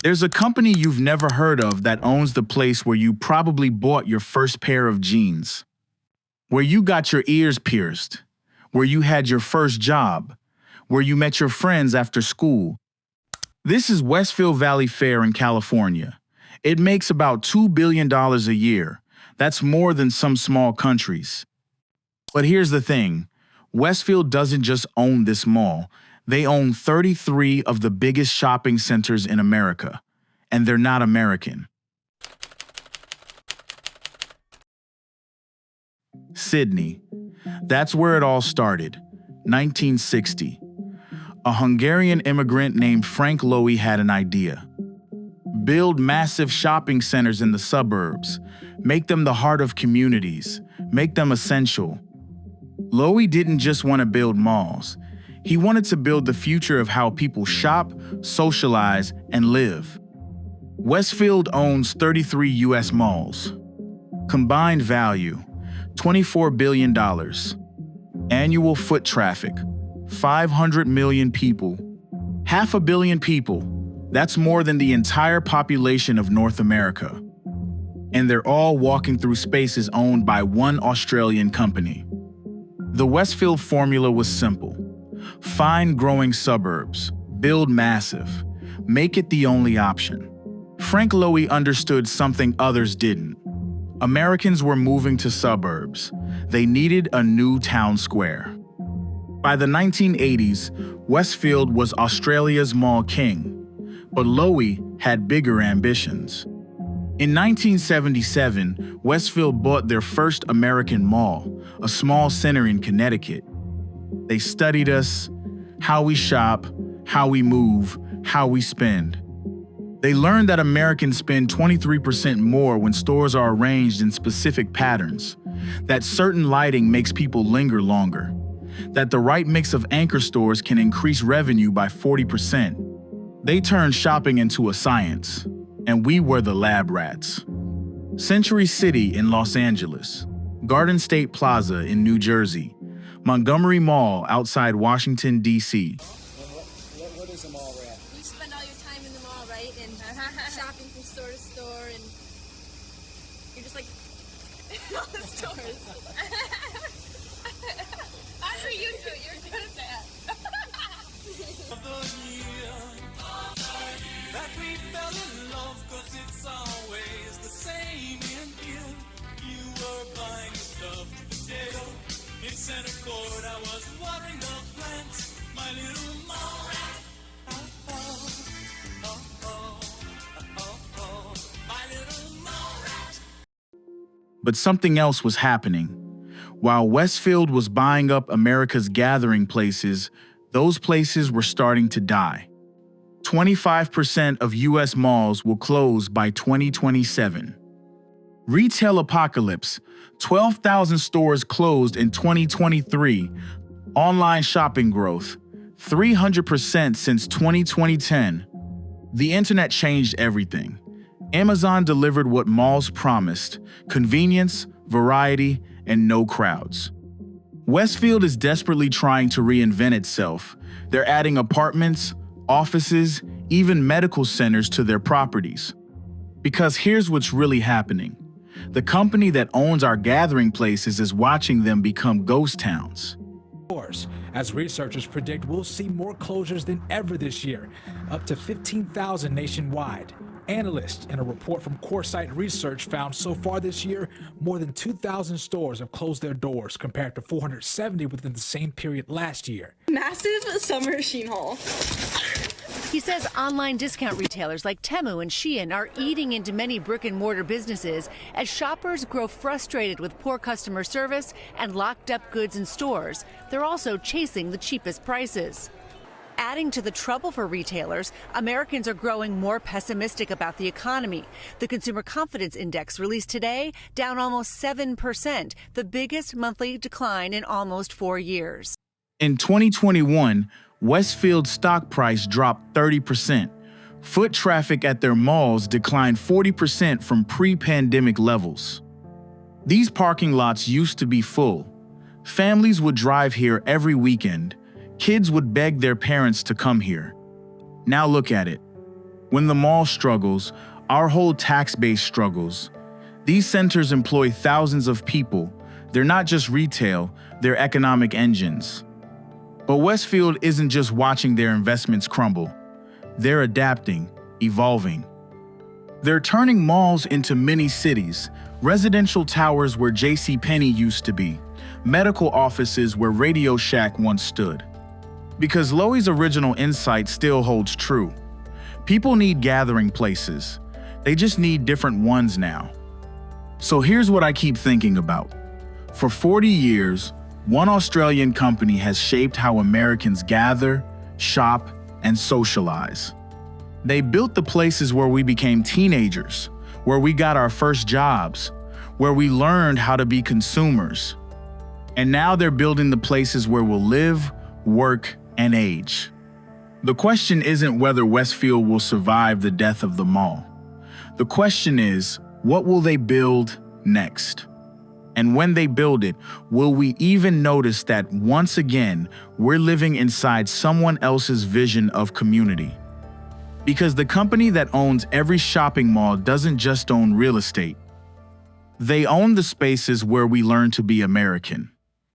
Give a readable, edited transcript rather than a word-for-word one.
There's a company you've never heard of that owns the place where you probably bought your first pair of jeans, where you got your ears pierced, where you had your first job, where you met your friends after school. This is Westfield Valley Fair in California. It makes about $2 billion a year. That's more than some small countries. But here's the thing. Westfield doesn't just own this mall. They own 33 of the biggest shopping centers in America. And they're not American. Sydney. That's where it all started. 1960. A Hungarian immigrant named Frank Lowy had an idea. Build massive shopping centers in the suburbs. Make them the heart of communities. Make them essential. Lowy didn't just want to build malls. He wanted to build the future of how people shop, socialize, and live. Westfield owns 33 U.S. malls. Combined value, $24 billion. Annual foot traffic, 500 million people. 500 million people. That's more than the entire population of North America. And they're all walking through spaces owned by one Australian company. The Westfield formula was simple. Find growing suburbs, build massive, make it the only option. Frank Lowy understood something others didn't. Americans were moving to suburbs. They needed a new town square. By the 1980s, Westfield was Australia's mall king, but Lowy had bigger ambitions. In 1977, Westfield bought their first American mall, a small center in Connecticut. They studied us, how we shop, how we move, how we spend. They learned that Americans spend 23% more when stores are arranged in specific patterns, that certain lighting makes people linger longer, that the right mix of anchor stores can increase revenue by 40%. They turned shopping into a science, and we were the lab rats. Century City in Los Angeles, Garden State Plaza in New Jersey, Montgomery Mall outside Washington, D.C. What is a mall rat? You spend all your time in the mall, right? And shopping from store to store, and you're just like in all the stores. How do you do it? You're good at that. That we fell in love, 'cause it's always the same in you. You were buying stuff, potato. In center court, I was watering the plants. My little mall rat. Oh, oh, oh, oh, oh, oh, my little mall rat. But something else was happening. While Westfield was buying up America's gathering places, those places were starting to die. 25% of U.S. malls will close by 2027. Retail apocalypse, 12,000 stores closed in 2023. Online shopping growth, 300% since 2010. The internet changed everything. Amazon delivered what malls promised: convenience, variety, and no crowds. Westfield is desperately trying to reinvent itself. They're adding apartments, offices, even medical centers to their properties. Because here's what's really happening. The company that owns our gathering places is watching them become ghost towns. As researchers predict, we'll see more closures than ever this year, up to 15,000 nationwide. Analysts in a report from Coresight Research found so far this year, more than 2,000 stores have closed their doors compared to 470 within the same period last year. Massive summer sheen haul. He says online discount retailers like Temu and Shein are eating into many brick-and-mortar businesses as shoppers grow frustrated with poor customer service and locked up goods in stores. They're also chasing the cheapest prices. Adding to the trouble for retailers, Americans are growing more pessimistic about the economy. The Consumer Confidence Index released today down almost 7%, the biggest monthly decline in almost 4 years. In 2021, Westfield's stock price dropped 30%. Foot traffic at their malls declined 40% from pre-pandemic levels. These parking lots used to be full. Families would drive here every weekend. Kids would beg their parents to come here. Now look at it. When the mall struggles, our whole tax base struggles. These centers employ thousands of people. They're not just retail, they're economic engines. But Westfield isn't just watching their investments crumble. They're adapting, evolving. They're turning malls into mini cities, residential towers where JCPenney used to be, medical offices where Radio Shack once stood. Because Loewy's original insight still holds true. People need gathering places. They just need different ones now. So here's what I keep thinking about. For 40 years, one Australian company has shaped how Americans gather, shop, and socialize. They built the places where we became teenagers, where we got our first jobs, where we learned how to be consumers. And now they're building the places where we'll live, work, and age. The question isn't whether Westfield will survive the death of the mall. The question is, what will they build next? And when they build it, will we even notice that once again, we're living inside someone else's vision of community? Because the company that owns every shopping mall doesn't just own real estate. They own the spaces where we learn to be American.